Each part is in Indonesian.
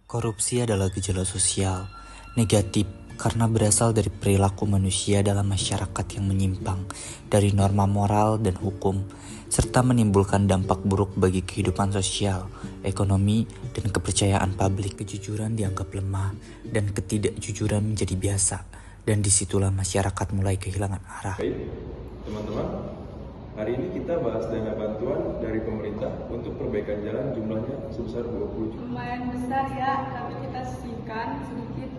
Korupsi adalah gejala sosial, negatif karena berasal dari perilaku manusia dalam masyarakat yang menyimpang dari norma moral dan hukum, serta menimbulkan dampak buruk bagi kehidupan sosial, ekonomi, dan kepercayaan publik. Kejujuran dianggap lemah, dan ketidakjujuran menjadi biasa, dan disitulah masyarakat mulai kehilangan arah. Baik, teman-teman, hari ini kita bahas dana bantuan dari pemerintah untuk perbaikan jalan jumlahnya sebesar 20 juta. Lumayan besar ya, tapi kita sisihkan sedikit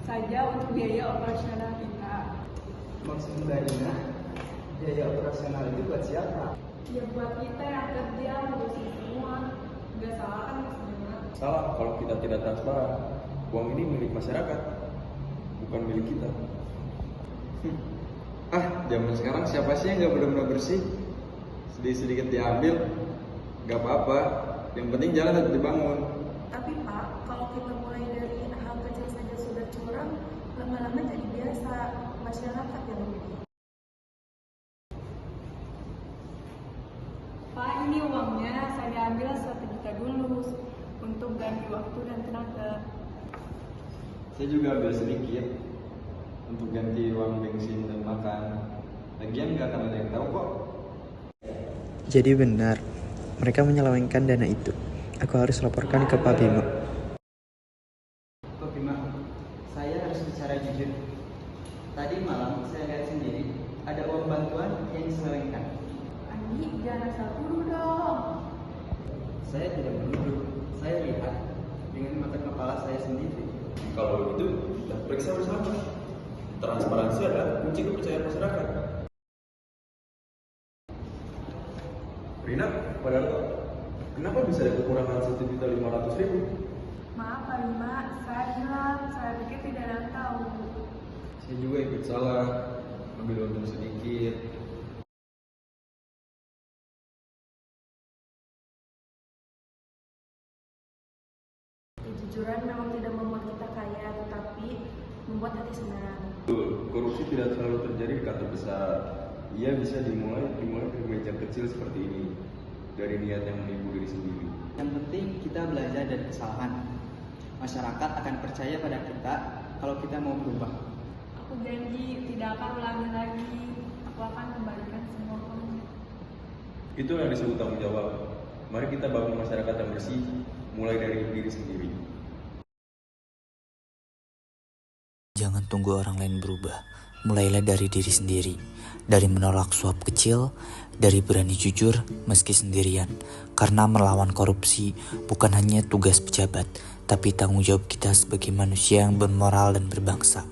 saja untuk biaya operasional kita. Maksud Mbak Rina, biaya operasional itu buat siapa? Ya buat kita yang kerja ngurusin semua. Gak salah kan sebenarnya? Salah kalau kita tidak transparan. Uang ini milik masyarakat, bukan milik kita. Zaman sekarang siapa sih yang nggak benar-benar bersih? Sedikit-sedikit diambil, nggak apa-apa. Yang penting jalan tetap dibangun. Tapi Pak, kalau kita mulai dari hal kecil saja sudah curang, lama-lama jadi biasa, masyarakat yang rugi. Pak, ini uangnya saya ambil 1 juta dulu untuk ganti waktu dan tenaga. Saya juga ambil sedikit untuk ganti uang bensin dan makan. Lagian nggak akan ada yang tahu kok. Jadi benar, mereka menyelewengkan dana itu. Aku harus laporkan ke Pak Bima. Pak Bima, saya harus bicara jujur. Tadi malam saya lihat sendiri ada uang bantuan yang diselewengkan. Andi, jangan asal dulu dong. Saya tidak menuduh, saya lihat dengan mata kepala saya sendiri. Kalau begitu, kita periksa bersama. Transparansi adalah kunci kepercayaan masyarakat. Rina, padahal kenapa bisa ada kekurangan 1.500.000? Maaf Pak Bima, saya bilang, saya pikir tidak ada yang tahu. Saya juga ikut salah, ambil untung sedikit. Kejujuran memang tidak membuat kita kaya, tetapi membuat hati senang. Korupsi tidak selalu terjadi di kantor besar. Ia bisa dimulai dari meja kecil seperti ini, dari niat yang menipu diri sendiri. Yang penting kita belajar dari kesalahan. Masyarakat akan percaya pada kita kalau kita mau berubah. Aku janji tidak akan ulangi lagi. Aku akan kembalikan semua uang. Itulah yang disebut tanggung jawab. Mari kita bangun masyarakat yang bersih, mulai dari diri sendiri. Jangan tunggu orang lain berubah, mulailah dari diri sendiri. Dari menolak suap kecil, dari berani jujur meski sendirian. Karena melawan korupsi bukan hanya tugas pejabat, tapi tanggung jawab kita sebagai manusia yang bermoral dan berbangsa.